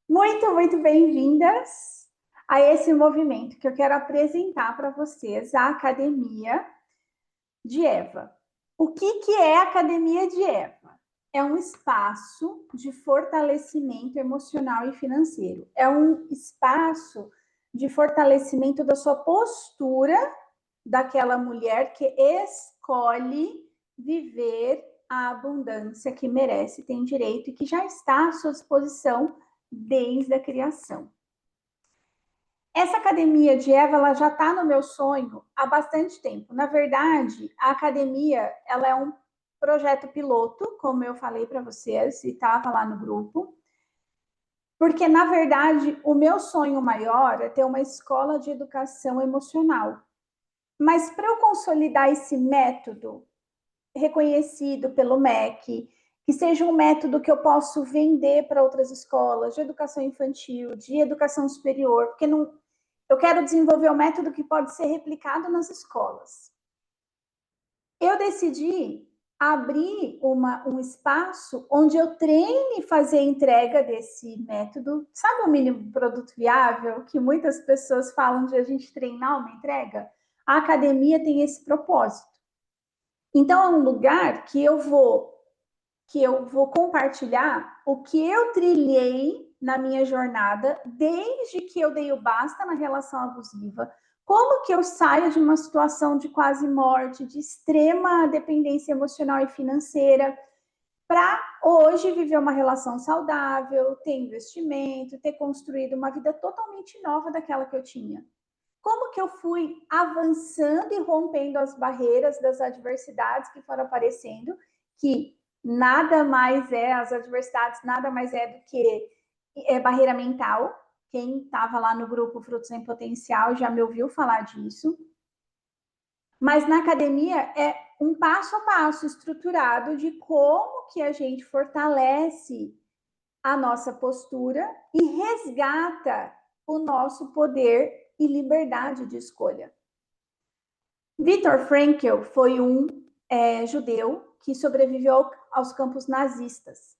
Muito bem-vindas a esse movimento que eu quero apresentar para vocês, a Academia de Eva. O que é a Academia de Eva? É um espaço de fortalecimento emocional e financeiro. É um espaço de fortalecimento da sua postura daquela mulher que escolhe viver a abundância que merece, tem direito e que já está à sua disposição desde a criação. Essa academia de Eva, ela já está no meu sonho há bastante tempo. Na verdade, a academia, ela é um projeto piloto, como eu falei para vocês, e estava lá no grupo, porque, na verdade, o meu sonho maior é ter uma escola de educação emocional. Mas para eu consolidar esse método reconhecido pelo MEC, que seja um método que eu possa vender para outras escolas de educação infantil, de educação superior, porque não, eu quero desenvolver um método que pode ser replicado nas escolas. Eu decidi abrir um espaço onde eu treine fazer entrega desse método. Sabe o mínimo produto viável, que muitas pessoas falam de a gente treinar uma entrega? A academia tem esse propósito. Então, é um lugar que eu vou compartilhar o que eu trilhei na minha jornada, desde que eu dei o basta na relação abusiva, como que eu saio de uma situação de quase morte, de extrema dependência emocional e financeira, para hoje viver uma relação saudável, ter investimento, ter construído uma vida totalmente nova daquela que eu tinha. Como que eu fui avançando e rompendo as barreiras das adversidades que foram aparecendo, que nada mais é, as adversidades nada mais é do que barreira mental. Quem estava lá no grupo Frutos em Potencial já me ouviu falar disso. Mas na academia é um passo a passo estruturado de como que a gente fortalece a nossa postura e resgata o nosso poder e liberdade de escolha. Viktor Frankl foi um judeu que sobreviveu aos campos nazistas,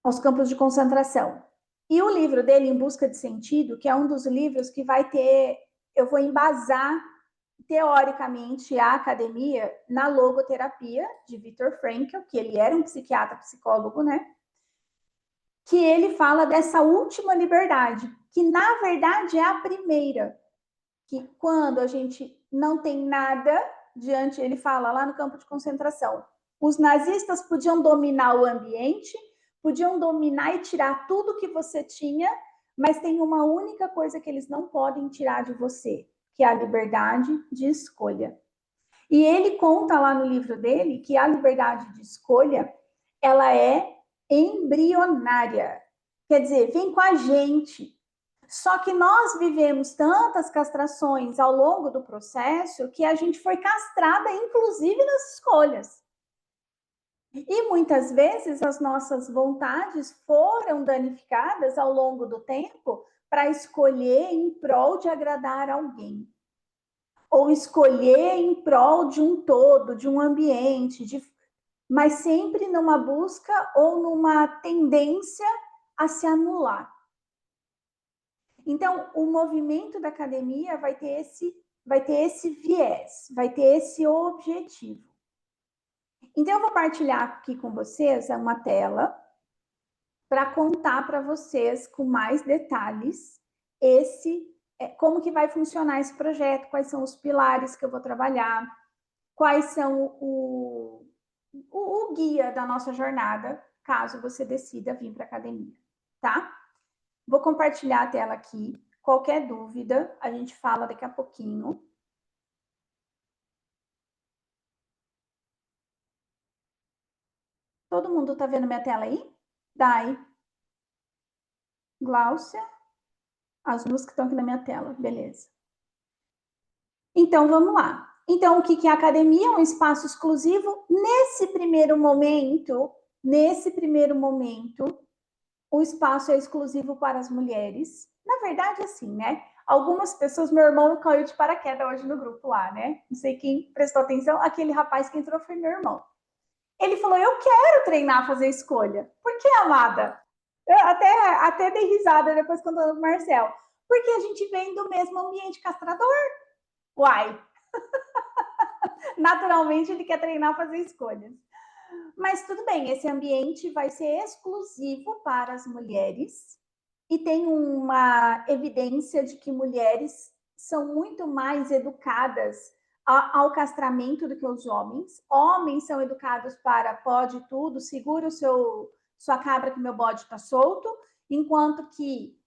aos campos de concentração. E o livro dele, Em Busca de Sentido, que é um dos livros que vai ter, eu vou embasar teoricamente a academia na logoterapia de Viktor Frankl, que ele era um psiquiatra, psicólogo, né? Que ele fala dessa última liberdade, que na verdade é a primeira, que quando a gente não tem nada diante, ele fala lá no campo de concentração, os nazistas podiam dominar o ambiente, podiam dominar e tirar tudo que você tinha, mas tem uma única coisa que eles não podem tirar de você, que é a liberdade de escolha. E ele conta lá no livro dele que a liberdade de escolha, ela é embrionária. Quer dizer, vem com a gente. Só que nós vivemos tantas castrações ao longo do processo que a gente foi castrada, inclusive nas escolhas. E muitas vezes as nossas vontades foram danificadas ao longo do tempo para escolher em prol de agradar alguém. Ou escolher em prol de um todo, de um ambiente, mas sempre numa busca ou numa tendência a se anular. Então, o movimento da academia vai ter esse viés, vai ter esse objetivo. Então, eu vou partilhar aqui com vocês uma tela para contar para vocês com mais detalhes como que vai funcionar esse projeto, quais são os pilares que eu vou trabalhar, quais são o guia da nossa jornada, caso você decida vir para a academia, tá? Vou compartilhar a tela aqui. Qualquer dúvida, a gente fala daqui a pouquinho. Todo mundo tá vendo minha tela aí? Dai, Gláucia, as duas que estão aqui na minha tela, beleza. Então, vamos lá. Então, o que é a academia? Um espaço exclusivo. Nesse primeiro momento, o espaço é exclusivo para as mulheres. Na verdade, assim, né? Algumas pessoas, meu irmão caiu de paraquedas hoje no grupo lá, né? Não sei quem prestou atenção, aquele rapaz que entrou foi meu irmão. Ele falou, eu quero treinar a fazer escolha. Por que, amada? Eu até dei risada depois contando o Marcel. Porque a gente vem do mesmo ambiente castrador. Uai, naturalmente ele quer treinar a fazer escolhas. Mas tudo bem, esse ambiente vai ser exclusivo para as mulheres e tem uma evidência de que mulheres são muito mais educadas ao castramento do que os homens. Homens são educados para pode tudo, segura sua cabra que meu bode está solto, enquanto que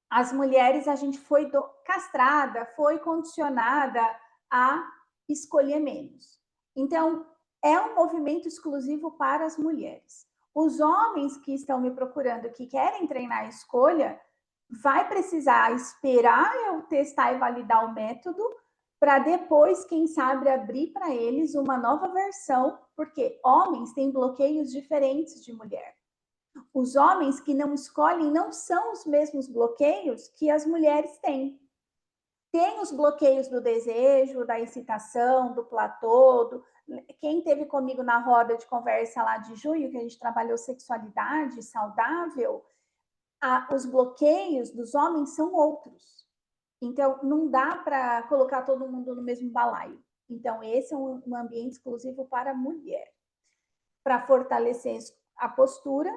as mulheres a gente foi castrada, foi condicionada a escolher menos. Então, é um movimento exclusivo para as mulheres. Os homens que estão me procurando, que querem treinar a escolha, vai precisar esperar eu testar e validar o método para depois, quem sabe, abrir para eles uma nova versão, porque homens têm bloqueios diferentes de mulher. Os homens que não escolhem não são os mesmos bloqueios que as mulheres têm. Tem os bloqueios do desejo, da excitação, do platô. Quem teve comigo na roda de conversa lá de junho, que a gente trabalhou sexualidade saudável, os bloqueios dos homens são outros. Então, não dá para colocar todo mundo no mesmo balaio. Então, esse é um ambiente exclusivo para a mulher, para fortalecer a postura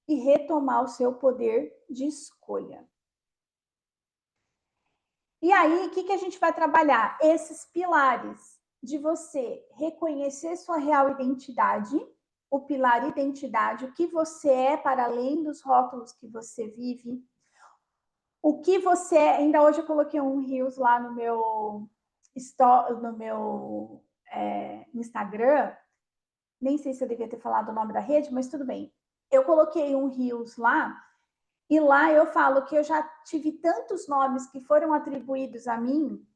e retomar o seu poder de escolha. E aí, o que a gente vai trabalhar? Esses pilares de você reconhecer sua real identidade, o pilar identidade, o que você é para além dos rótulos que você vive, o que você é. Ainda hoje eu coloquei um Reels lá no meu Instagram, nem sei se eu devia ter falado o nome da rede, mas tudo bem. Eu coloquei um Reels lá, e lá eu falo que eu já tive tantos nomes que foram atribuídos a mim,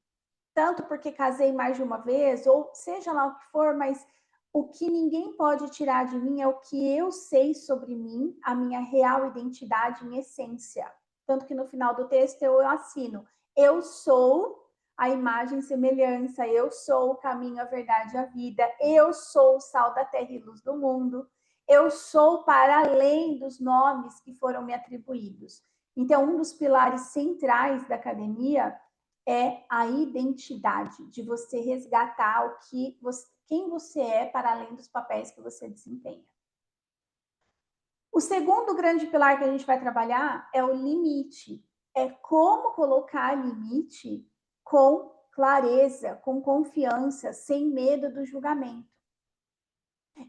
tanto porque casei mais de uma vez, ou seja lá o que for, mas o que ninguém pode tirar de mim é o que eu sei sobre mim, a minha real identidade em essência. Tanto que no final do texto eu assino: eu sou a imagem e semelhança, eu sou o caminho, a verdade e a vida, eu sou o sal da terra e luz do mundo, eu sou para além dos nomes que foram me atribuídos. Então, um dos pilares centrais da academia é a identidade, de você resgatar quem você é para além dos papéis que você desempenha. O segundo grande pilar que a gente vai trabalhar é o limite. É como colocar limite com clareza, com confiança, sem medo do julgamento.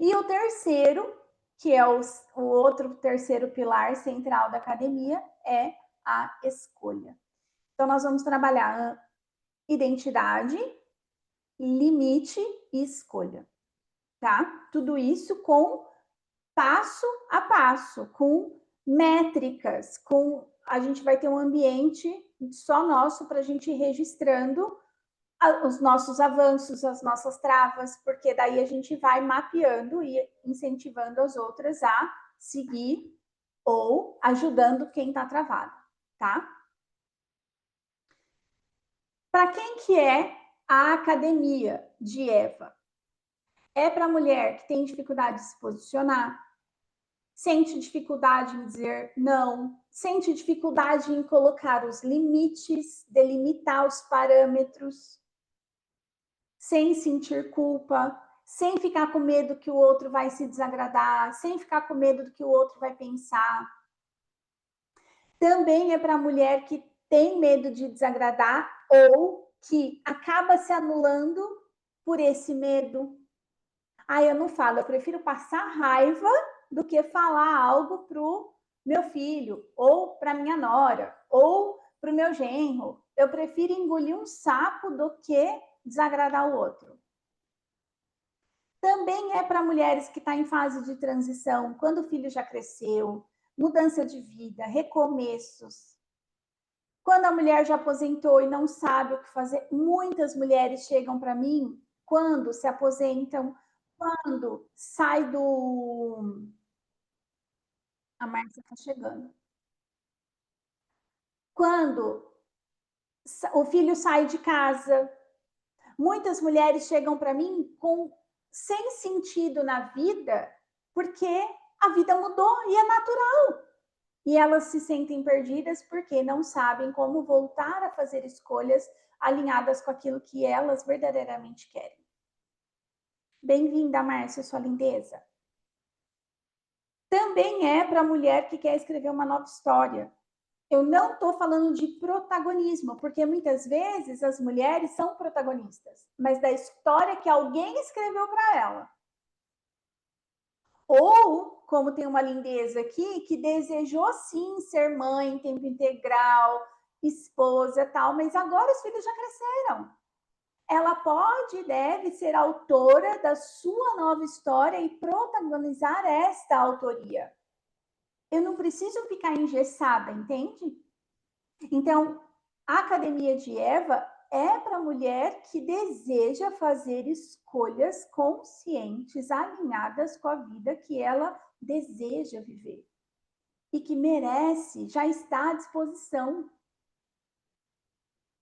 E o terceiro, que é o outro terceiro pilar central da academia, é a escolha. Então, nós vamos trabalhar identidade, limite e escolha, tá? Tudo isso com passo a passo, com métricas, a gente vai ter um ambiente só nosso para a gente ir registrando os nossos avanços, as nossas travas, porque daí a gente vai mapeando e incentivando as outras a seguir ou ajudando quem está travado, tá? Para quem que é a academia de Eva? É para a mulher que tem dificuldade de se posicionar, sente dificuldade em dizer não, sente dificuldade em colocar os limites, delimitar os parâmetros, sem sentir culpa, sem ficar com medo que o outro vai se desagradar, sem ficar com medo do que o outro vai pensar. Também é para a mulher que tem medo de desagradar ou que acaba se anulando por esse medo. Eu não falo, eu prefiro passar raiva do que falar algo pro meu filho, ou para minha nora, ou para o meu genro. Eu prefiro engolir um sapo do que desagradar o outro. Também é para mulheres que estão em fase de transição, quando o filho já cresceu, mudança de vida, recomeços. Quando a mulher já aposentou e não sabe o que fazer, muitas mulheres chegam para mim quando se aposentam, quando sai do. A Márcia está chegando. Quando o filho sai de casa, muitas mulheres chegam para mim sem sentido na vida, porque a vida mudou e é natural. E elas se sentem perdidas porque não sabem como voltar a fazer escolhas alinhadas com aquilo que elas verdadeiramente querem. Bem-vinda, Márcia, sua lindeza. Também é para a mulher que quer escrever uma nova história. Eu não estou falando de protagonismo, porque muitas vezes as mulheres são protagonistas, mas da história que alguém escreveu para ela. Ou, como tem uma lindeza aqui, que desejou sim ser mãe em tempo integral, esposa e tal, mas agora os filhos já cresceram. Ela pode e deve ser autora da sua nova história e protagonizar esta autoria. Eu não preciso ficar engessada, entende? Então, a Academia de Eva é para a mulher que deseja fazer escolhas conscientes, alinhadas com a vida que ela deseja viver. E que merece, já está à disposição.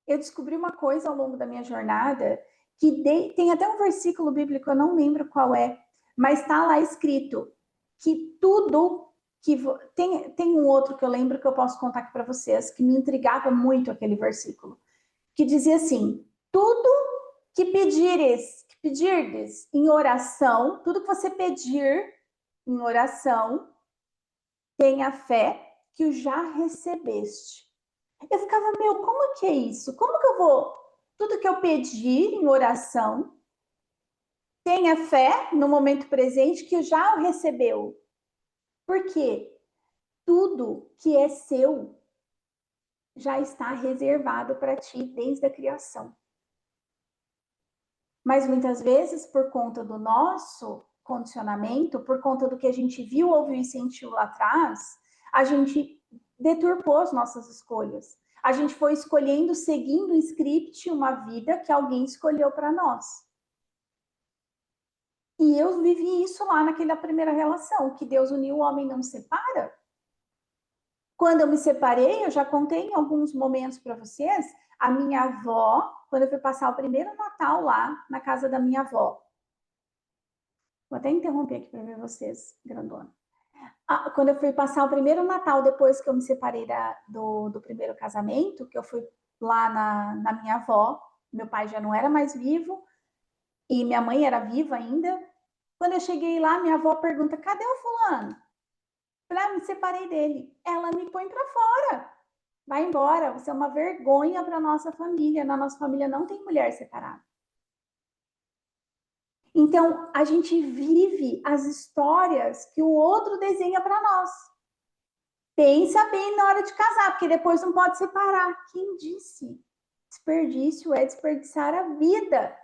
Eu descobri uma coisa ao longo da minha jornada, que tem até um versículo bíblico, eu não lembro qual é, mas está lá escrito que tudo que... Tem um outro que eu lembro que eu posso contar aqui para vocês, que me intrigava muito aquele versículo, que dizia assim, tudo que pedirdes em oração, tudo que você pedir em oração, tenha fé que o já recebeste. Eu ficava, como que é isso? Como que eu vou... Tudo que eu pedir em oração, tenha fé no momento presente que já o recebeu. Por quê? Tudo que é seu já está reservado para ti desde a criação. Mas muitas vezes, por conta do nosso condicionamento, por conta do que a gente viu, ouviu e sentiu lá atrás, a gente deturpou as nossas escolhas. A gente foi escolhendo, seguindo um script, uma vida que alguém escolheu para nós. E eu vivi isso lá naquela primeira relação, que Deus uniu, o homem não separa. Quando eu me separei, eu já contei em alguns momentos para vocês, a minha avó, quando eu fui passar o primeiro Natal lá na casa da minha avó. Vou até interromper aqui para ver vocês, grandona. Quando eu fui passar o primeiro Natal, depois que eu me separei do primeiro casamento, que eu fui lá na minha avó, meu pai já não era mais vivo, e minha mãe era viva ainda. Quando eu cheguei lá, minha avó pergunta, cadê o fulano? Eu falei, me separei dele. Ela me põe para fora. Vai embora, você é uma vergonha para nossa família. Na nossa família não tem mulher separada. Então, a gente vive as histórias que o outro desenha para nós. Pensa bem na hora de casar, porque depois não pode separar. Quem disse? Desperdício é desperdiçar a vida.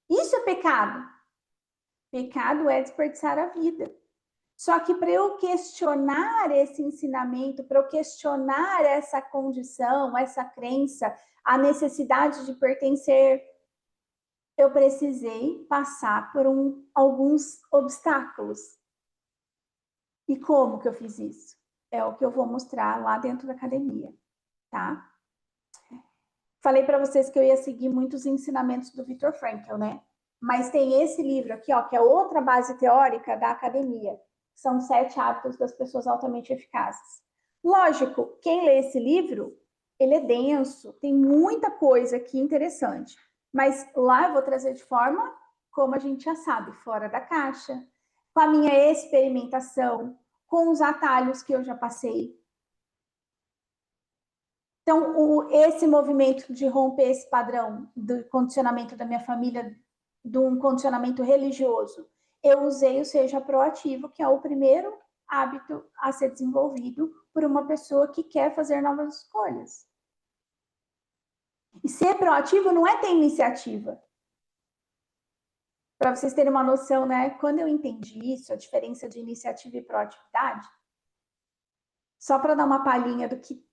Isso é pecado. Pecado é desperdiçar a vida. Só que para eu questionar esse ensinamento, para eu questionar essa condição, essa crença, a necessidade de pertencer, eu precisei passar por alguns obstáculos. E como que eu fiz isso? É o que eu vou mostrar lá dentro da academia, tá? Falei para vocês que eu ia seguir muitos ensinamentos do Viktor Frankl, né? Mas tem esse livro aqui, ó, que é outra base teórica da academia. São 7 hábitos das pessoas altamente eficazes. Lógico, quem lê esse livro, ele é denso, tem muita coisa aqui interessante. Mas lá eu vou trazer de forma, como a gente já sabe, fora da caixa, com a minha experimentação, com os atalhos que eu já passei. Então, esse movimento de romper esse padrão do condicionamento da minha família, de um condicionamento religioso, eu usei o Seja Proativo, que é o primeiro hábito a ser desenvolvido por uma pessoa que quer fazer novas escolhas. E ser proativo não é ter iniciativa. Para vocês terem uma noção, né? Quando eu entendi isso, a diferença de iniciativa e proatividade, só para dar uma palhinha do que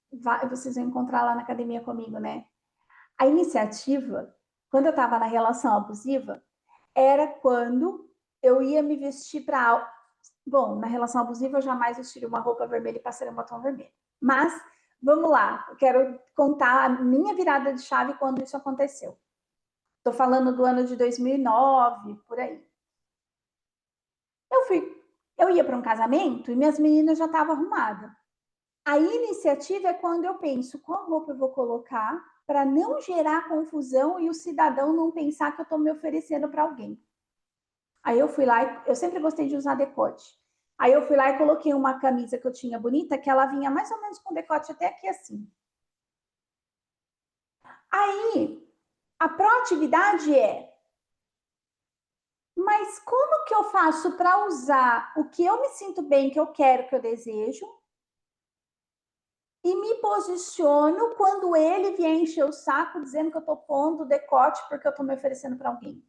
vocês vão encontrar lá na academia comigo, né? A iniciativa, quando eu estava na relação abusiva, era quando eu ia me vestir para... Bom, na relação abusiva eu jamais vestiria uma roupa vermelha e passaria um batom vermelho. Mas, vamos lá, eu quero contar a minha virada de chave quando isso aconteceu. Estou falando do ano de 2009, por aí. Eu ia para um casamento e minhas meninas já estavam arrumadas. A iniciativa é quando eu penso qual roupa eu vou colocar para não gerar confusão e o cidadão não pensar que eu estou me oferecendo para alguém. Aí eu fui lá, eu sempre gostei de usar decote. Aí eu fui lá e coloquei uma camisa que eu tinha bonita, que ela vinha mais ou menos com decote até aqui assim. Aí, a proatividade é, mas como que eu faço para usar o que eu me sinto bem, que eu quero, que eu desejo, e me posiciono quando ele vier encher o saco dizendo que eu estou pondo decote porque eu estou me oferecendo para alguém.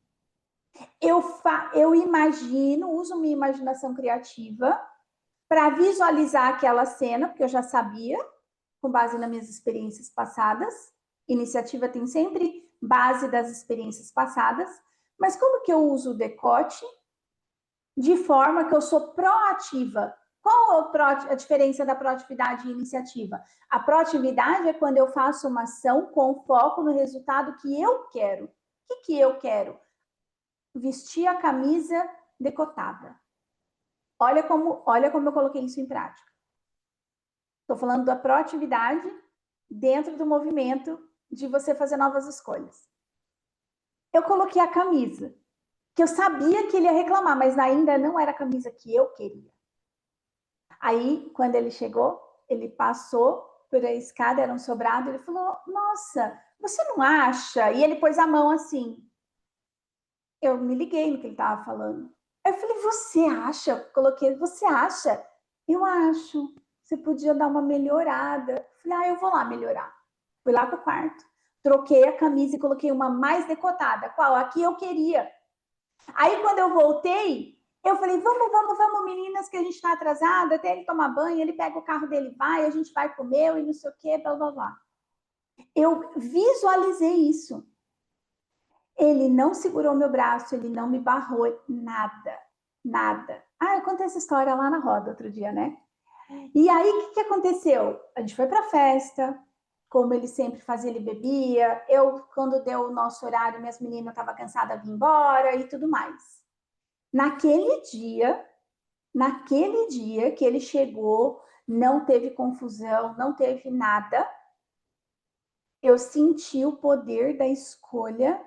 Eu imagino, uso minha imaginação criativa para visualizar aquela cena, porque eu já sabia, com base nas minhas experiências passadas. Iniciativa tem sempre base das experiências passadas. Mas como que eu uso o decote de forma que eu sou proativa? Qual a diferença da proatividade e iniciativa? A proatividade é quando eu faço uma ação com foco no resultado que eu quero. O que eu quero? Vestir a camisa decotada. Olha como eu coloquei isso em prática. Estou falando da proatividade dentro do movimento de você fazer novas escolhas. Eu coloquei a camisa, que eu sabia que ele ia reclamar, mas ainda não era a camisa que eu queria. Aí, quando ele chegou, ele passou por a escada, era um sobrado, ele falou, nossa, você não acha? E ele pôs a mão assim. Eu me liguei no que ele estava falando. Eu falei, você acha? Eu coloquei, você acha? Eu acho. Você podia dar uma melhorada. Eu falei, eu vou lá melhorar. Fui lá pro quarto, troquei a camisa e coloquei uma mais decotada. Qual? A que eu queria. Aí, quando eu voltei, eu falei, vamos, meninas, que a gente está atrasada, até ele tomar banho, ele pega o carro dele, vai, a gente vai comer e não sei o quê, blá, blá, blá. Eu visualizei isso. Ele não segurou meu braço, ele não me barrou, nada. Eu contei essa história lá na roda outro dia, né? E aí, o que aconteceu? A gente foi pra festa, como ele sempre fazia, ele bebia. Eu, quando deu o nosso horário, minhas meninas estavam cansadas, vim embora e tudo mais. Naquele dia que ele chegou, não teve confusão, não teve nada, eu senti o poder da escolha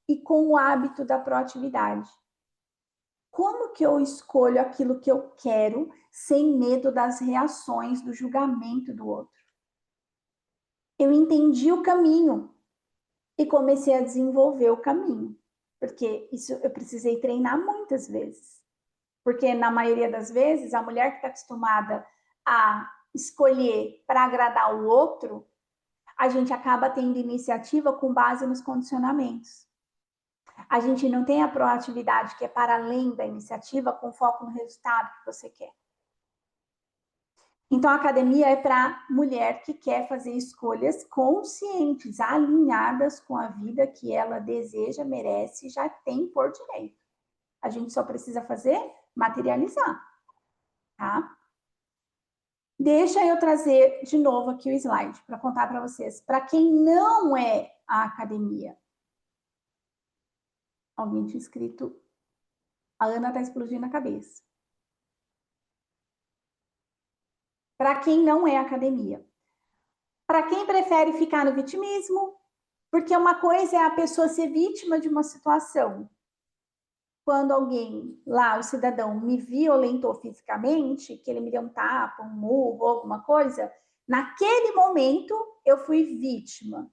e com o hábito da proatividade. Como que eu escolho aquilo que eu quero sem medo das reações, do julgamento do outro? Eu entendi o caminho e comecei a desenvolver o caminho, porque isso eu precisei treinar muitas vezes. Porque na maioria das vezes, a mulher que está acostumada a escolher para agradar o outro, a gente acaba tendo iniciativa com base nos condicionamentos. A gente não tem a proatividade que é para além da iniciativa, com foco no resultado que você quer. Então, a academia é para mulher que quer fazer escolhas conscientes, alinhadas com a vida que ela deseja, merece e já tem por direito. A gente só precisa fazer materializar, tá? Deixa eu trazer de novo aqui o slide para contar para vocês. Para quem não é a academia, alguém tinha escrito, a Ana está explodindo a cabeça. Para quem não é academia. Para quem prefere ficar no vitimismo, porque uma coisa é a pessoa ser vítima de uma situação. Quando alguém lá, o cidadão, me violentou fisicamente, que ele me deu um tapa, um murro, alguma coisa, naquele momento eu fui vítima.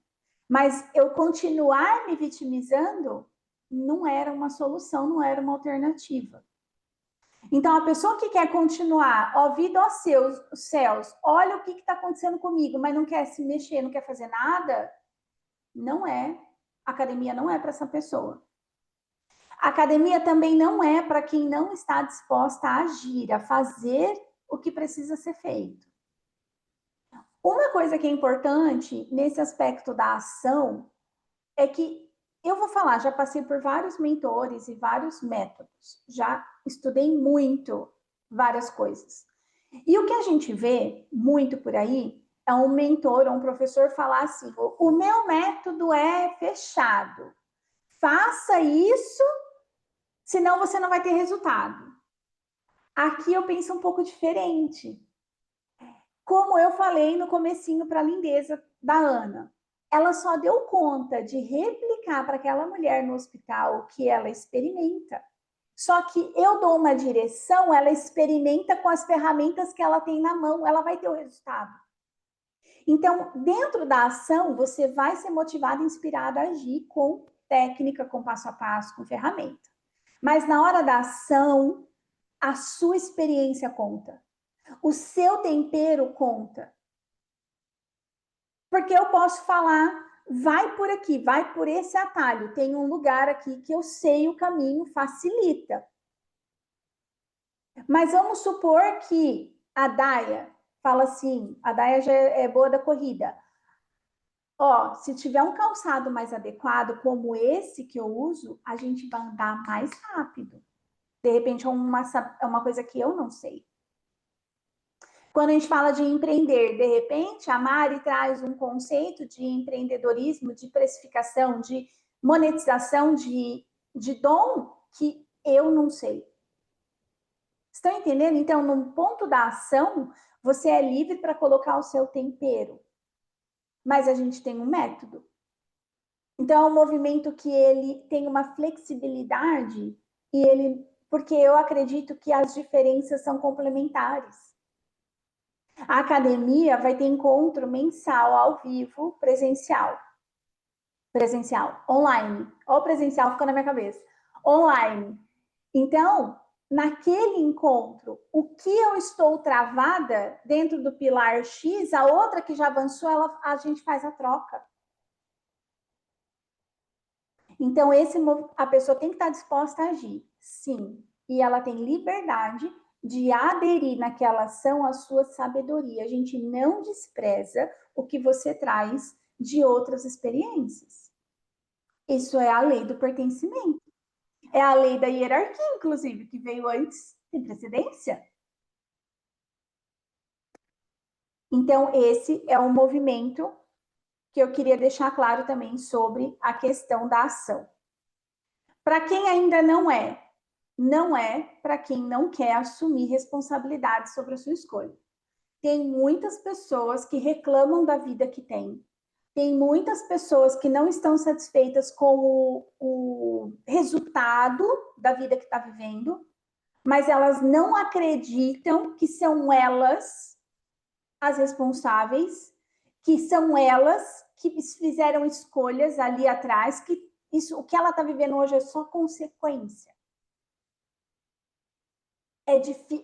Mas eu continuar me vitimizando não era uma solução, não era uma alternativa. Então, a pessoa que quer continuar, ó, vida aos céus, olha o que está acontecendo comigo, mas não quer se mexer, não quer fazer nada, não é. A academia não é para essa pessoa. A academia também não é para quem não está disposta a agir, a fazer o que precisa ser feito. Uma coisa que é importante nesse aspecto da ação é que eu vou falar, já passei por vários mentores e vários métodos, já estudei muito várias coisas. E o que a gente vê muito por aí é um mentor ou um professor falar assim: o meu método é fechado, faça isso, senão você não vai ter resultado. Aqui eu penso um pouco diferente. Como eu falei no comecinho para a lindeza da Ana, ela só deu conta de replicar para aquela mulher no hospital o que ela experimenta. Só que eu dou uma direção, ela experimenta com as ferramentas que ela tem na mão, ela vai ter o resultado. Então, dentro da ação, você vai ser motivada e inspirada a agir com técnica, com passo a passo, com ferramenta. Mas na hora da ação, a sua experiência conta. O seu tempero conta. Porque eu posso falar, vai por aqui, vai por esse atalho. Tem um lugar aqui que eu sei o caminho, facilita. Mas vamos supor que a Daia fala assim, a Daia já é boa da corrida. Ó, se tiver um calçado mais adequado, como esse que eu uso, a gente vai andar mais rápido. De repente é uma coisa que eu não sei. Quando a gente fala de empreender, de repente, a Mari traz um conceito de empreendedorismo, de precificação, de monetização de dom que eu não sei. Estão entendendo? Então, no ponto da ação, você é livre para colocar o seu tempero. Mas a gente tem um método. Então, é um movimento que ele tem uma flexibilidade e ele, porque eu acredito que as diferenças são complementares. A academia vai ter encontro mensal, ao vivo, presencial. Presencial, online. Ou presencial ficou na minha cabeça. Online. Então, naquele encontro, o que eu estou travada dentro do pilar X, a outra que já avançou, a gente faz a troca. Então, a pessoa tem que estar disposta a agir, sim. E ela tem liberdade de aderir naquela ação à sua sabedoria. A gente não despreza o que você traz de outras experiências. Isso é a lei do pertencimento. É a lei da hierarquia, inclusive, que veio antes, tem precedência. Então, esse é um movimento que eu queria deixar claro também sobre a questão da ação. Para quem ainda não é para quem não quer assumir responsabilidade sobre a sua escolha. Tem muitas pessoas que reclamam da vida que têm. Tem muitas pessoas que não estão satisfeitas com o resultado da vida que está vivendo, mas elas não acreditam que são elas as responsáveis, que são elas que fizeram escolhas ali atrás, que isso, o que ela está vivendo hoje é só consequência.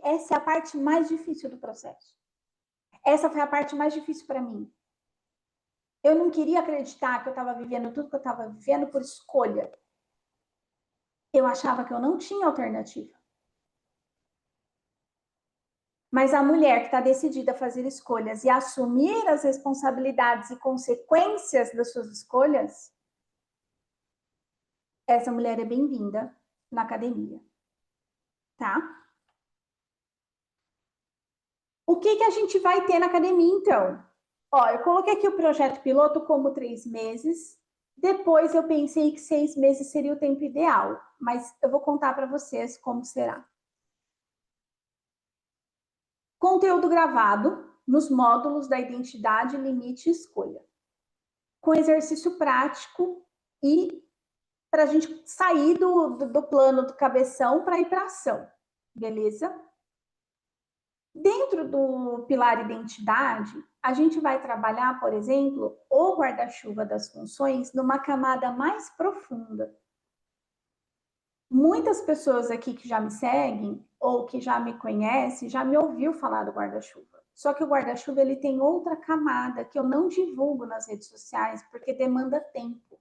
Essa é a parte mais difícil do processo. Essa foi a parte mais difícil para mim. Eu não queria acreditar que eu estava vivendo tudo que eu estava vivendo por escolha. Eu achava que eu não tinha alternativa. Mas a mulher que está decidida a fazer escolhas e assumir as responsabilidades e consequências das suas escolhas, essa mulher é bem-vinda na academia. Tá? O que a gente vai ter na academia, então? Ó, eu coloquei aqui o projeto piloto como 3 meses. Depois eu pensei que 6 meses seria o tempo ideal, mas eu vou contar para vocês como será. Conteúdo gravado nos módulos da identidade, limite e escolha. Com exercício prático e para a gente sair do plano do cabeção para ir para ação. Beleza? Dentro do pilar identidade, a gente vai trabalhar, por exemplo, o guarda-chuva das funções numa camada mais profunda. Muitas pessoas aqui que já me seguem ou que já me conhecem, já me ouviu falar do guarda-chuva. Só que o guarda-chuva ele tem outra camada que eu não divulgo nas redes sociais porque demanda tempo.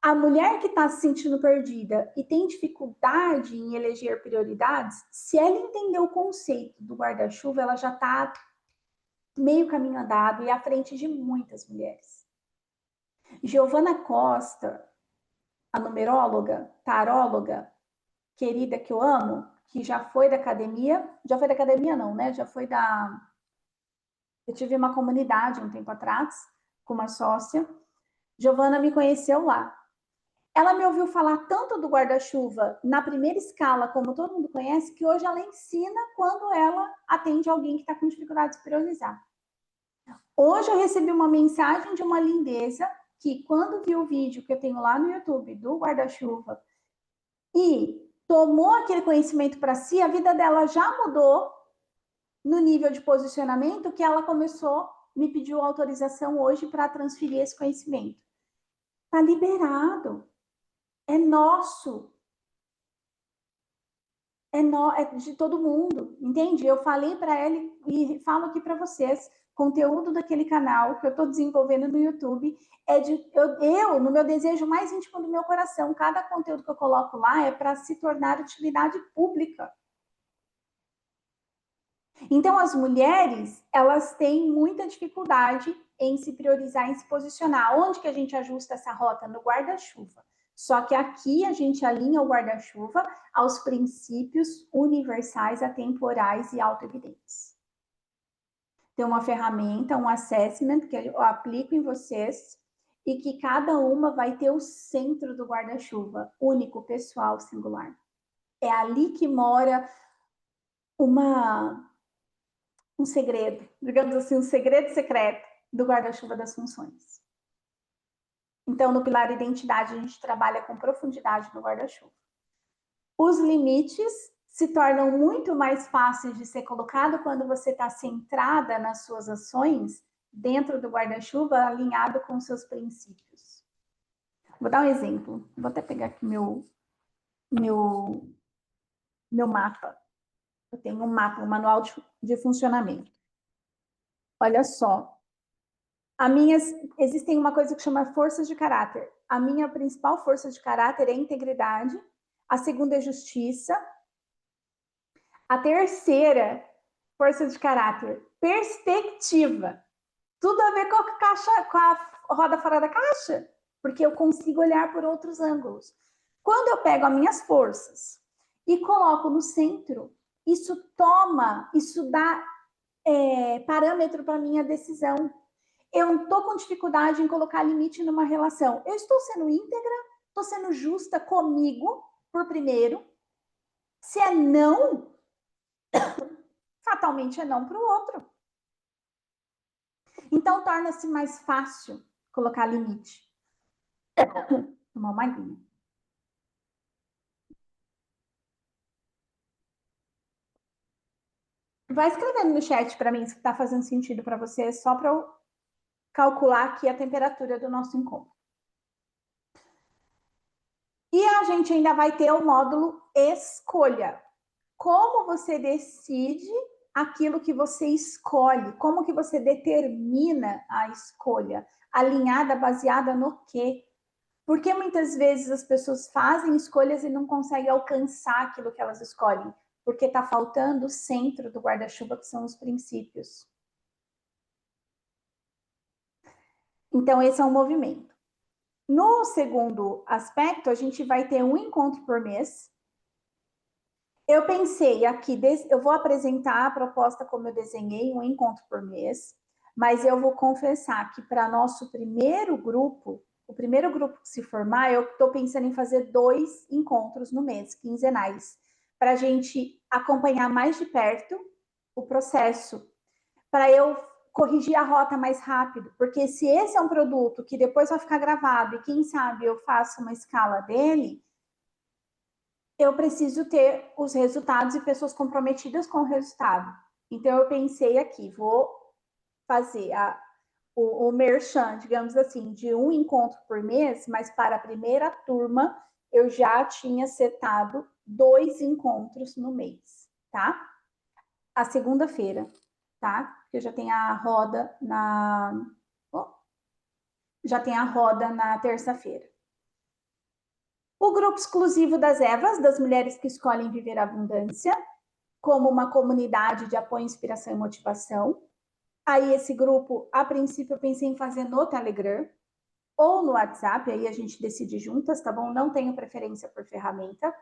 A mulher que está se sentindo perdida e tem dificuldade em eleger prioridades, se ela entender o conceito do guarda-chuva, ela já está meio caminho andado e à frente de muitas mulheres. Giovana Costa, a numeróloga, taróloga, querida que eu amo, que já foi da academia não, né? Já foi da... Eu tive uma comunidade um tempo atrás, com uma sócia. Giovana me conheceu lá. Ela me ouviu falar tanto do guarda-chuva na primeira escala, como todo mundo conhece, que hoje ela ensina quando ela atende alguém que está com dificuldade de priorizar. Hoje eu recebi uma mensagem de uma lindeza que, quando viu o vídeo que eu tenho lá no YouTube do guarda-chuva e tomou aquele conhecimento para si, a vida dela já mudou no nível de posicionamento que ela começou, me pediu autorização hoje para transferir esse conhecimento. Está liberado. É nosso. É de todo mundo, entende? Eu falei para ele e falo aqui para vocês, conteúdo daquele canal que eu estou desenvolvendo no YouTube é de no meu desejo mais íntimo do meu coração, cada conteúdo que eu coloco lá é para se tornar utilidade pública. Então, as mulheres, elas têm muita dificuldade em se priorizar, em se posicionar. Onde que a gente ajusta essa rota? No guarda-chuva. Só que aqui a gente alinha o guarda-chuva aos princípios universais, atemporais e autoevidentes. Tem uma ferramenta, um assessment que eu aplico em vocês e que cada uma vai ter o centro do guarda-chuva, único, pessoal, singular. É ali que mora um segredo, digamos assim, um segredo secreto do guarda-chuva das funções. Então, no pilar identidade, a gente trabalha com profundidade no guarda-chuva. Os limites se tornam muito mais fáceis de ser colocado quando você está centrada nas suas ações dentro do guarda-chuva, alinhado com seus princípios. Vou dar um exemplo. Vou até pegar aqui meu mapa. Eu tenho um mapa, um manual de funcionamento. Olha só. Existem uma coisa que chama forças de caráter. A minha principal força de caráter é integridade. A segunda é justiça. A terceira força de caráter, perspectiva. Tudo a ver com a roda fora da caixa, porque eu consigo olhar por outros ângulos. Quando eu pego as minhas forças e coloco no centro, isso dá parâmetro para a minha decisão. Eu não estou com dificuldade em colocar limite numa relação. Eu estou sendo íntegra, estou sendo justa comigo, por primeiro. Se é não, fatalmente é não para o outro. Então, torna-se mais fácil colocar limite. Tomar uma aguinha. Vai escrevendo no chat para mim se está fazendo sentido para você, só para eu calcular aqui a temperatura do nosso encontro. E a gente ainda vai ter o módulo escolha. Como você decide aquilo que você escolhe? Como que você determina a escolha? Alinhada, baseada no quê? Porque muitas vezes as pessoas fazem escolhas e não conseguem alcançar aquilo que elas escolhem, porque está faltando o centro do guarda-chuva, que são os princípios. Então, esse é um movimento. No segundo aspecto, a gente vai ter um encontro por mês. Eu pensei aqui, eu vou apresentar a proposta como eu desenhei, um encontro por mês, mas eu vou confessar que para nosso primeiro grupo, o primeiro grupo que se formar, eu estou pensando em fazer 2 encontros no mês, quinzenais, para a gente acompanhar mais de perto o processo, para eu corrigir a rota mais rápido, porque se esse é um produto que depois vai ficar gravado e quem sabe eu faço uma escala dele, eu preciso ter os resultados e pessoas comprometidas com o resultado. Então, eu pensei aqui, vou fazer o merchan, digamos assim, de um encontro por mês, mas para a primeira turma, eu já tinha setado 2 encontros no mês, tá? A segunda-feira, tá? Porque já tem a roda na terça-feira. O grupo exclusivo das Evas, das mulheres que escolhem viver a abundância, como uma comunidade de apoio, inspiração e motivação. Aí esse grupo, a princípio, eu pensei em fazer no Telegram ou no WhatsApp, aí a gente decide juntas, tá bom? Não tenho preferência por ferramenta.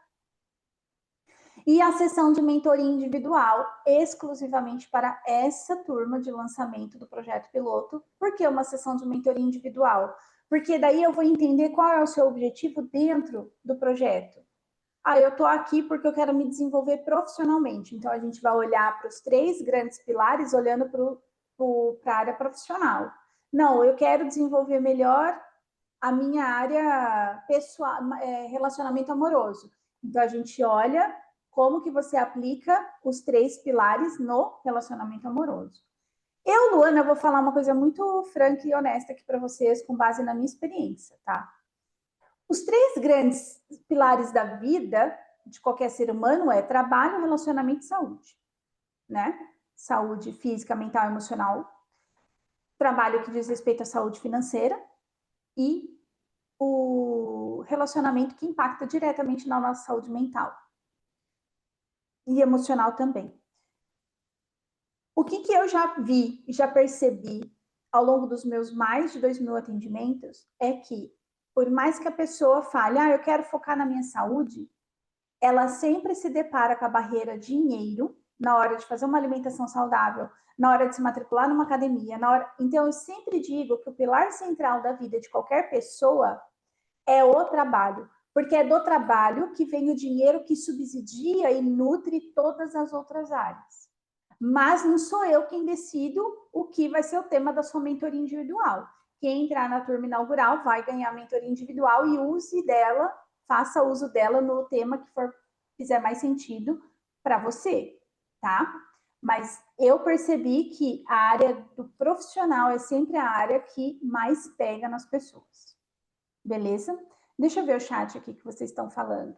E a sessão de mentoria individual, exclusivamente para essa turma de lançamento do projeto piloto. Por que uma sessão de mentoria individual? Porque daí eu vou entender qual é o seu objetivo dentro do projeto. Eu estou aqui porque eu quero me desenvolver profissionalmente. Então, a gente vai olhar para os 3 grandes pilares, olhando para a área profissional. Não, eu quero desenvolver melhor a minha área pessoal, relacionamento amoroso. Então, a gente olha como que você aplica os 3 pilares no relacionamento amoroso. Eu, Luana, vou falar uma coisa muito franca e honesta aqui para vocês, com base na minha experiência, tá? Os 3 grandes pilares da vida de qualquer ser humano é trabalho, relacionamento e saúde, né? Saúde física, mental e emocional, trabalho que diz respeito à saúde financeira e o relacionamento que impacta diretamente na nossa saúde mental e emocional também. O que eu já vi e já percebi ao longo dos meus mais de 2.000 atendimentos é que, por mais que a pessoa fale, eu quero focar na minha saúde, ela sempre se depara com a barreira dinheiro na hora de fazer uma alimentação saudável, na hora de se matricular numa academia, Então, eu sempre digo que o pilar central da vida de qualquer pessoa é o trabalho, porque é do trabalho que vem o dinheiro que subsidia e nutre todas as outras áreas. Mas não sou eu quem decido o que vai ser o tema da sua mentoria individual. Quem entrar na turma inaugural vai ganhar a mentoria individual e use dela, faça uso dela no tema que fizer mais sentido para você, tá? Mas eu percebi que a área do profissional é sempre a área que mais pega nas pessoas. Beleza? Deixa eu ver o chat aqui que vocês estão falando.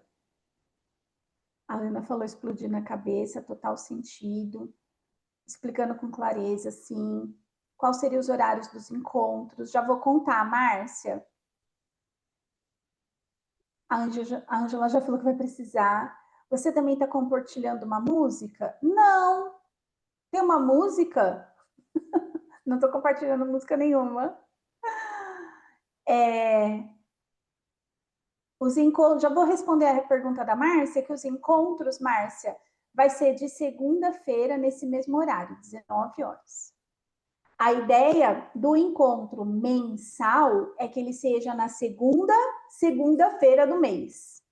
A Ana falou explodir na cabeça, total sentido. Explicando com clareza, sim. Quais seriam os horários dos encontros? Já vou contar, Márcia. A Ângela já falou que vai precisar. Você também está compartilhando uma música? Não! Tem uma música? Não estou compartilhando música nenhuma. Os encontros, já vou responder a pergunta da Márcia, que os encontros, Márcia, vai ser de segunda-feira, nesse mesmo horário, 19 horas. A ideia do encontro mensal é que ele seja na segunda-feira do mês.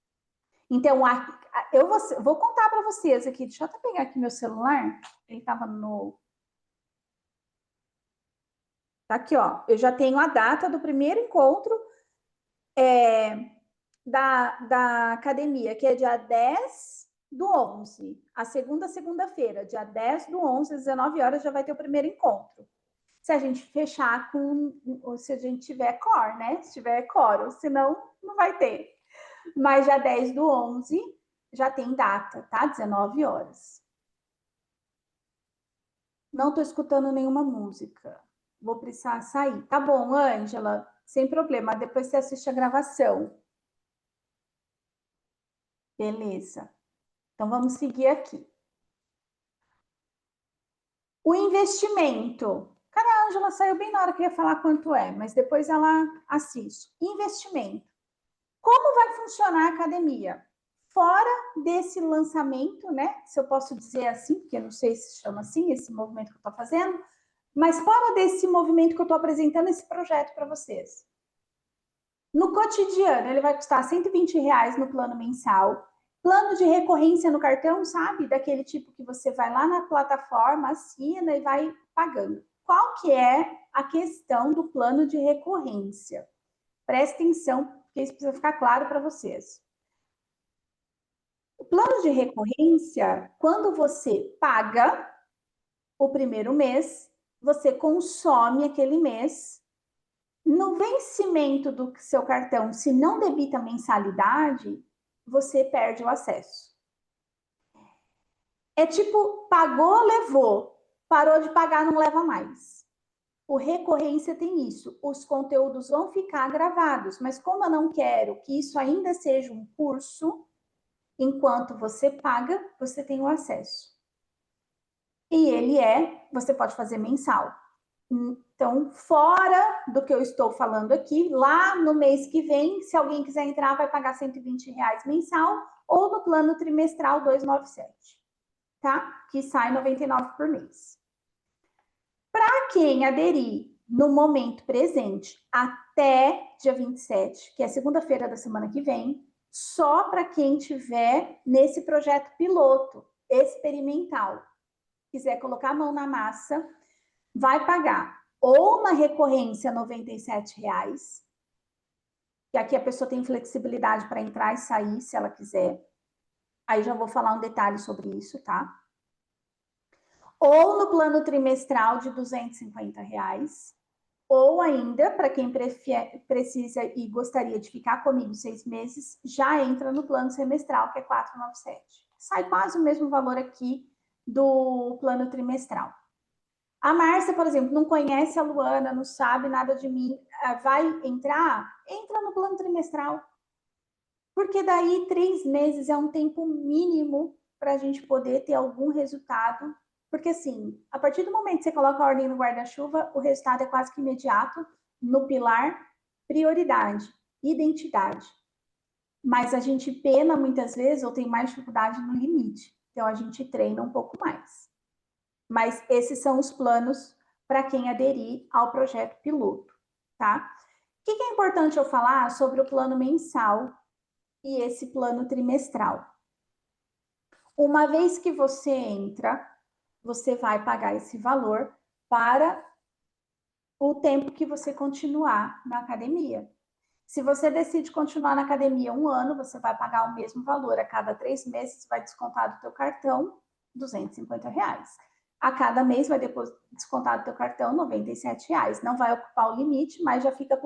Então, eu vou contar para vocês aqui, deixa eu até pegar aqui meu celular, ele estava no... Tá aqui, ó, eu já tenho a data do primeiro encontro, da academia, que é dia 10/11. A segunda-feira, dia 10/11, às 19 horas, já vai ter o primeiro encontro. Se a gente fechar se a gente tiver core, né? Se tiver coro, senão não vai ter. Mas já 10/11 já tem data, tá? 19 horas. Não estou escutando nenhuma música. Vou precisar sair. Tá bom, Ângela, sem problema. Depois você assiste a gravação. Beleza. Então, vamos seguir aqui. O investimento. Cara, a Ângela saiu bem na hora que eu ia falar quanto é, mas depois ela assiste. Investimento. Como vai funcionar a academia? Fora desse lançamento, né? Se eu posso dizer assim, porque eu não sei se chama assim, esse movimento que eu estou fazendo, mas fora desse movimento que eu estou apresentando esse projeto para vocês. No cotidiano, ele vai custar R$120 no plano mensal. Plano de recorrência no cartão, sabe? Daquele tipo que você vai lá na plataforma, assina e vai pagando. Qual que é a questão do plano de recorrência? Presta atenção, porque isso precisa ficar claro para vocês. O plano de recorrência, quando você paga o primeiro mês, você consome aquele mês. No vencimento do seu cartão, se não debita mensalidade, você perde o acesso. É tipo, pagou, levou. Parou de pagar, não leva mais. O recorrência tem isso. Os conteúdos vão ficar gravados, mas como eu não quero que isso ainda seja um curso, enquanto você paga, você tem o acesso. E você pode fazer mensal. Então, fora do que eu estou falando aqui, lá no mês que vem, se alguém quiser entrar, vai pagar R$120 mensal ou no plano trimestral 297, tá? Que sai 99 por mês. Para quem aderir no momento presente, até dia 27, que é segunda-feira da semana que vem, só para quem tiver nesse projeto piloto, experimental. Quiser colocar a mão na massa, vai pagar ou na recorrência R$ 97, que aqui a pessoa tem flexibilidade para entrar e sair, se ela quiser. Aí já vou falar um detalhe sobre isso, tá? Ou no plano trimestral de R$ 250, ou ainda, para quem precisa e gostaria de ficar comigo 6 meses, já entra no plano semestral, que é 497. Sai quase o mesmo valor aqui do plano trimestral. A Márcia, por exemplo, não conhece a Luana, não sabe nada de mim, vai entrar? Entra no plano trimestral. Porque daí 3 meses é um tempo mínimo para a gente poder ter algum resultado. Porque, assim, a partir do momento que você coloca a ordem no guarda-chuva, o resultado é quase que imediato no pilar prioridade, identidade. Mas a gente pena muitas vezes ou tem mais dificuldade no limite. Então, a gente treina um pouco mais. Mas esses são os planos para quem aderir ao projeto piloto, tá? O que é importante eu falar sobre o plano mensal e esse plano trimestral? Uma vez que você entra, você vai pagar esse valor para o tempo que você continuar na academia. Se você decide continuar na academia 1 ano, você vai pagar o mesmo valor. A cada 3 meses, vai descontar do teu cartão R$ 250. A cada mês vai descontar do teu cartão R$ 97. Não vai ocupar o limite, mas já fica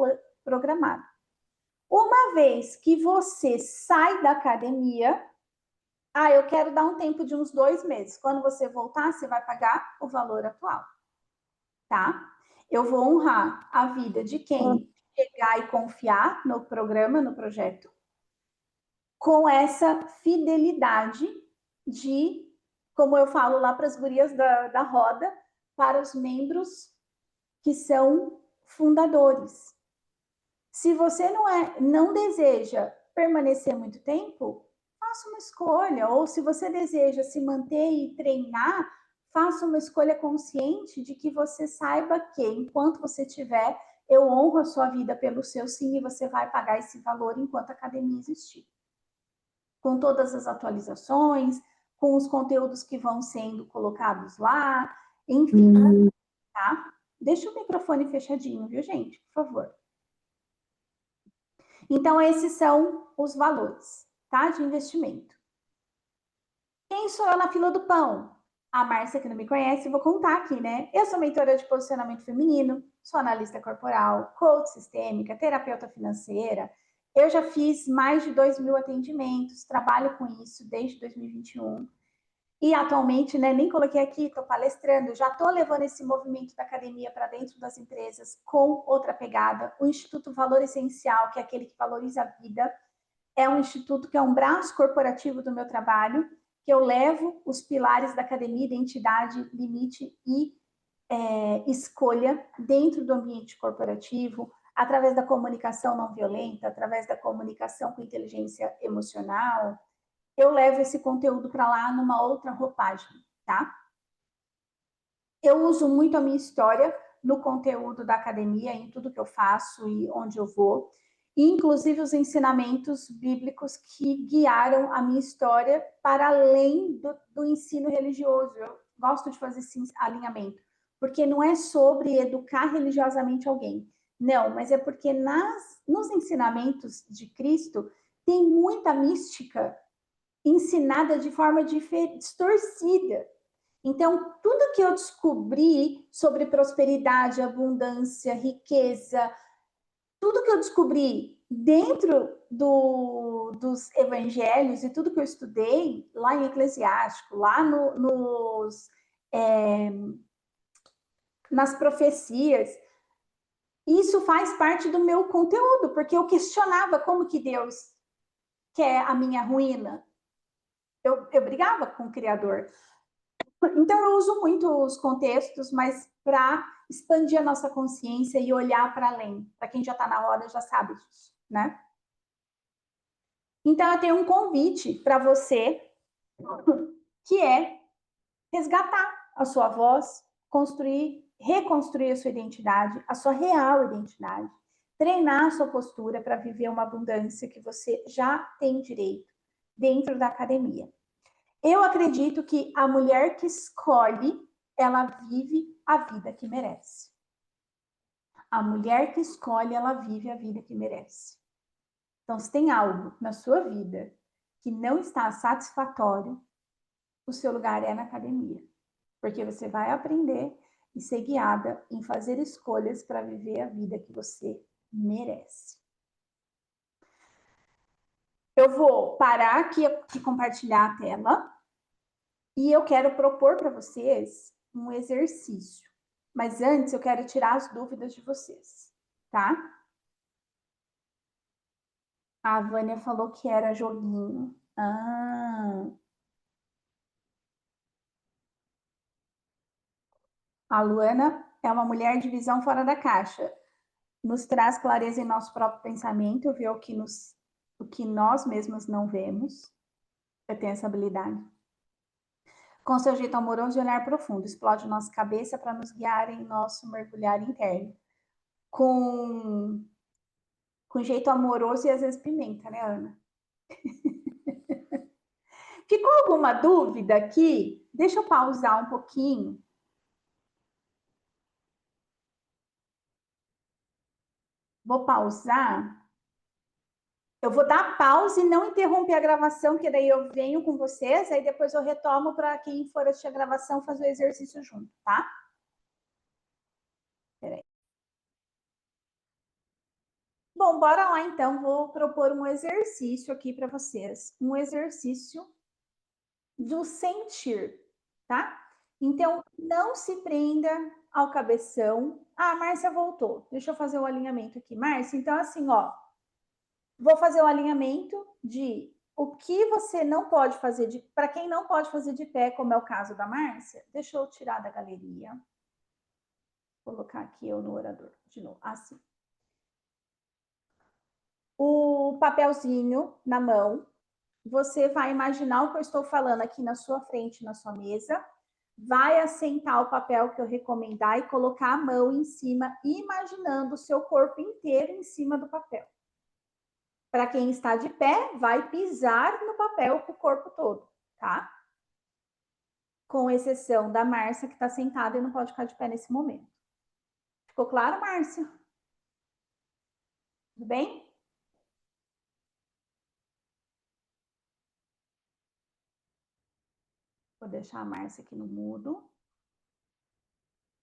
programado. Uma vez que você sai da academia, eu quero dar um tempo de uns 2 meses. Quando você voltar, você vai pagar o valor atual, tá? Eu vou honrar a vida de quem chegar e confiar no programa, no projeto, com essa fidelidade de, como eu falo lá para as gurias da roda, para os membros que são fundadores. Se você não deseja permanecer muito tempo, faça uma escolha. Ou se você deseja se manter e treinar, faça uma escolha consciente de que você saiba que, enquanto você tiver, eu honro a sua vida pelo seu sim e você vai pagar esse valor enquanto a academia existir. Com todas as atualizações, com os conteúdos que vão sendo colocados lá, enfim, tá? Deixa o microfone fechadinho, viu, gente? Por favor. Então, esses são os valores, tá? De investimento. Quem sou eu na fila do pão? A Márcia, que não me conhece, vou contar aqui, né? Eu sou mentora de posicionamento feminino, sou analista corporal, coach sistêmica, terapeuta financeira. Eu já fiz mais de 2.000 atendimentos, trabalho com isso desde 2021. E atualmente, né, nem coloquei aqui, estou palestrando, já estou levando esse movimento da academia para dentro das empresas com outra pegada. O Instituto Valor Essencial, que é aquele que valoriza a vida, é um instituto que é um braço corporativo do meu trabalho, que eu levo os pilares da academia, identidade, limite e escolha dentro do ambiente corporativo, através da comunicação não violenta, através da comunicação com inteligência emocional. Eu levo esse conteúdo para lá numa outra roupagem, tá? Eu uso muito a minha história no conteúdo da academia, em tudo que eu faço e onde eu vou, e inclusive os ensinamentos bíblicos que guiaram a minha história para além do ensino religioso. Eu gosto de fazer esse alinhamento, porque não é sobre educar religiosamente alguém, não, mas é porque nos ensinamentos de Cristo tem muita mística ensinada de forma distorcida. Então, tudo que eu descobri sobre prosperidade, abundância, riqueza, tudo que eu descobri dentro dos evangelhos e tudo que eu estudei lá em Eclesiástico, lá nas profecias, isso faz parte do meu conteúdo, porque eu questionava como que Deus quer a minha ruína. Eu brigava com o Criador. Então, eu uso muito os contextos, mas para expandir a nossa consciência e olhar para além. Para quem já está na roda, já sabe disso, né? Então, eu tenho um convite para você, que é resgatar a sua voz, construir reconstruir a sua identidade, a sua real identidade, treinar a sua postura para viver uma abundância que você já tem direito dentro da academia. Eu acredito que a mulher que escolhe, ela vive a vida que merece. A mulher que escolhe, ela vive a vida que merece. Então, se tem algo na sua vida que não está satisfatório, o seu lugar é na academia. Porque você vai aprender e ser guiada em fazer escolhas para viver a vida que você merece. Eu vou parar aqui de compartilhar a tela e eu quero propor para vocês um exercício. Mas antes eu quero tirar as dúvidas de vocês, tá? A Vânia falou que era joguinho. A Luana é uma mulher de visão fora da caixa. Nos traz clareza em nosso próprio pensamento, vê o que nós mesmos não vemos. Eu tenho essa habilidade. Com seu jeito amoroso de olhar profundo, explode nossa cabeça para nos guiar em nosso mergulhar interno. Com jeito amoroso e às vezes pimenta, né, Ana? Ficou alguma dúvida aqui? Deixa eu pausar um pouquinho. Vou pausar. Eu vou dar pausa e não interromper a gravação, que daí eu venho com vocês, aí depois eu retomo para quem for assistir a gravação fazer o exercício junto, tá? Peraí. Bom, bora lá então. Vou propor um exercício aqui para vocês. Um exercício do sentir, tá? Então, não se prenda ao cabeção. Ah, a Márcia voltou. Deixa eu fazer o alinhamento aqui. Márcia, então assim, ó. Vou fazer o alinhamento de o que você não pode fazer de... Para quem não pode fazer de pé, como é o caso da Márcia, deixa eu tirar da galeria. Vou colocar aqui eu no orador de novo. Assim. O papelzinho na mão. Você vai imaginar o que eu estou falando aqui na sua frente, na sua mesa. Vai assentar o papel que eu recomendar e colocar a mão em cima, imaginando o seu corpo inteiro em cima do papel. Para quem está de pé, vai pisar no papel com o corpo todo, tá? Com exceção da Márcia, que está sentada e não pode ficar de pé nesse momento. Ficou claro, Márcia? Tudo bem? Vou deixar a Márcia aqui no mudo.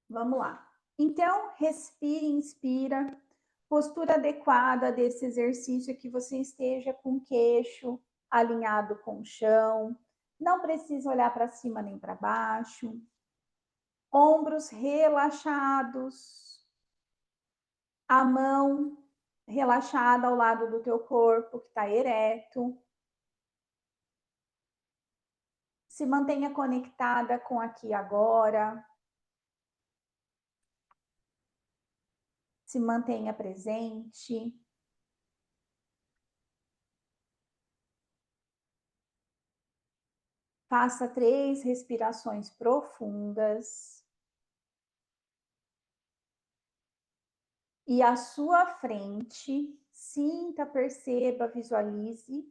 Vamos lá. Então, respire, inspira. Postura adequada desse exercício é que você esteja com o queixo alinhado com o chão. Não precisa olhar para cima nem para baixo. Ombros relaxados. A mão relaxada ao lado do teu corpo, que está ereto. Se mantenha conectada com aqui e agora. Se mantenha presente. Faça 3 respirações profundas. E à sua frente, sinta, perceba, visualize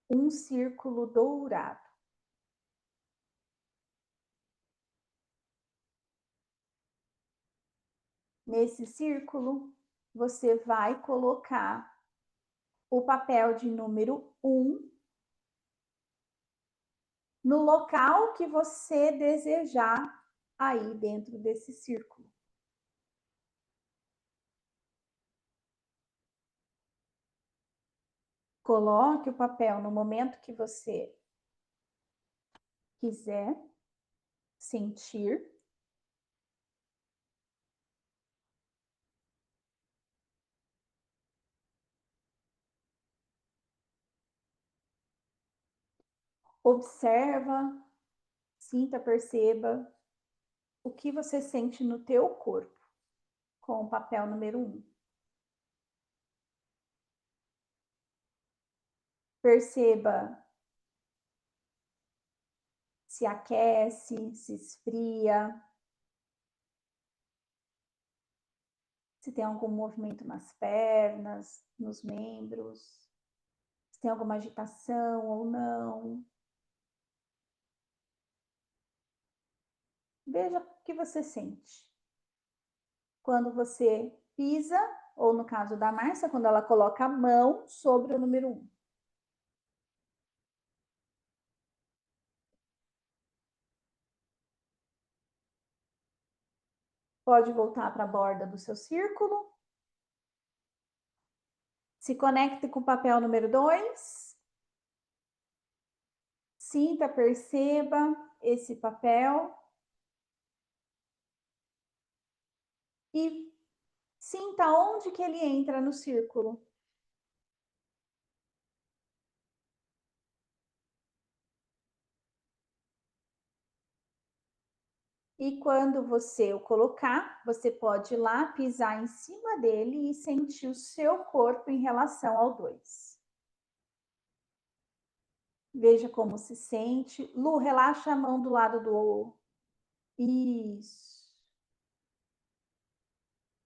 um círculo dourado. Nesse círculo, você vai colocar o papel de número 1 no local que você desejar aí dentro desse círculo. Coloque o papel no momento que você quiser sentir. Observa, sinta, perceba o que você sente no teu corpo com o papel número 1. Perceba se aquece, se esfria. Se tem algum movimento nas pernas, nos membros, se tem alguma agitação ou não. Veja o que você sente. Quando você pisa, ou no caso da Márcia, quando ela coloca a mão sobre o número 1. Pode voltar para a borda do seu círculo. Se conecte com o papel número 2. Sinta, perceba esse papel. E sinta onde que ele entra no círculo. E quando você o colocar, você pode ir lá, pisar em cima dele e sentir o seu corpo em relação ao 2. Veja como se sente. Lu, relaxa a mão do lado do... Isso.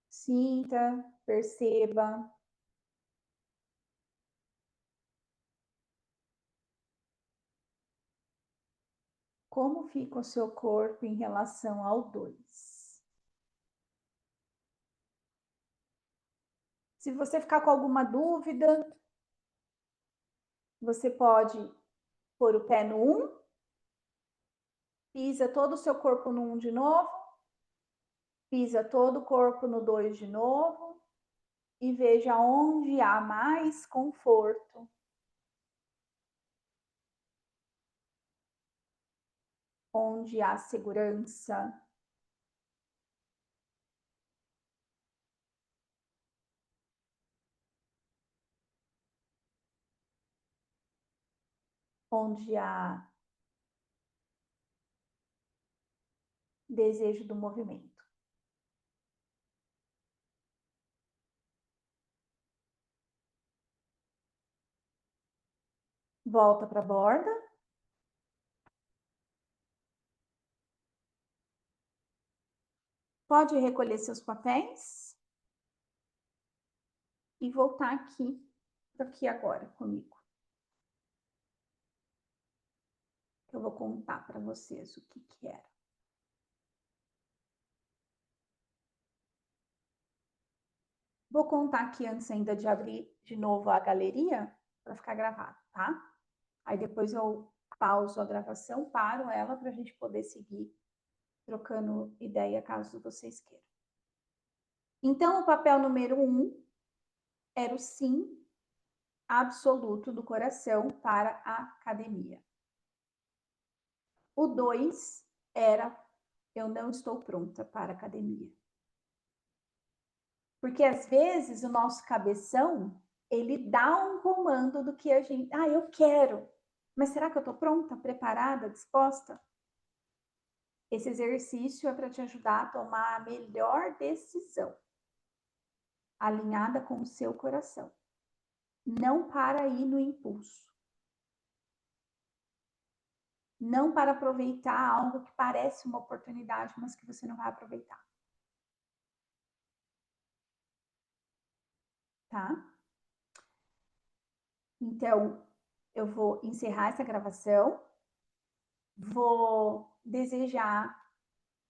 Sinta, perceba. Como fica o seu corpo em relação ao 2? Se você ficar com alguma dúvida, você pode pôr o pé no 1, pisa todo o seu corpo no 1 de novo, pisa todo o corpo no 2 de novo e veja onde há mais conforto, onde há segurança. Onde há desejo do movimento. Volta para a borda. Pode recolher seus papéis e voltar aqui agora comigo. Eu vou contar para vocês o que era. Vou contar aqui antes ainda de abrir de novo a galeria para ficar gravado, tá? Aí depois eu pauso a gravação, paro ela para a gente poder seguir trocando ideia caso vocês queiram. Então, o papel número 1 era o sim absoluto do coração para a academia. O 2 era eu não estou pronta para a academia. Porque às vezes o nosso cabeção, ele dá um comando do que a gente, eu quero, mas será que eu estou pronta, preparada, disposta? Esse exercício é para te ajudar a tomar a melhor decisão, alinhada com o seu coração. Não para aí no impulso. Não para aproveitar algo que parece uma oportunidade, mas que você não vai aproveitar. Tá? Então, eu vou encerrar essa gravação. Vou desejar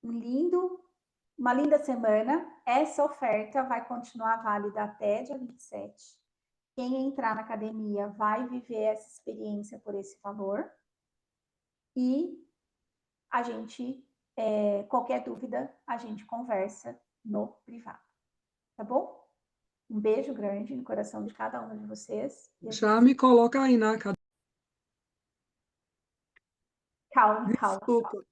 uma linda semana. Essa oferta vai continuar válida até dia 27. Quem entrar na academia vai viver essa experiência por esse valor. E a gente, qualquer dúvida, a gente conversa no privado. Tá bom? Um beijo grande no coração de cada uma de vocês. Já me coloca aí na cadeira. Calma. Desculpa.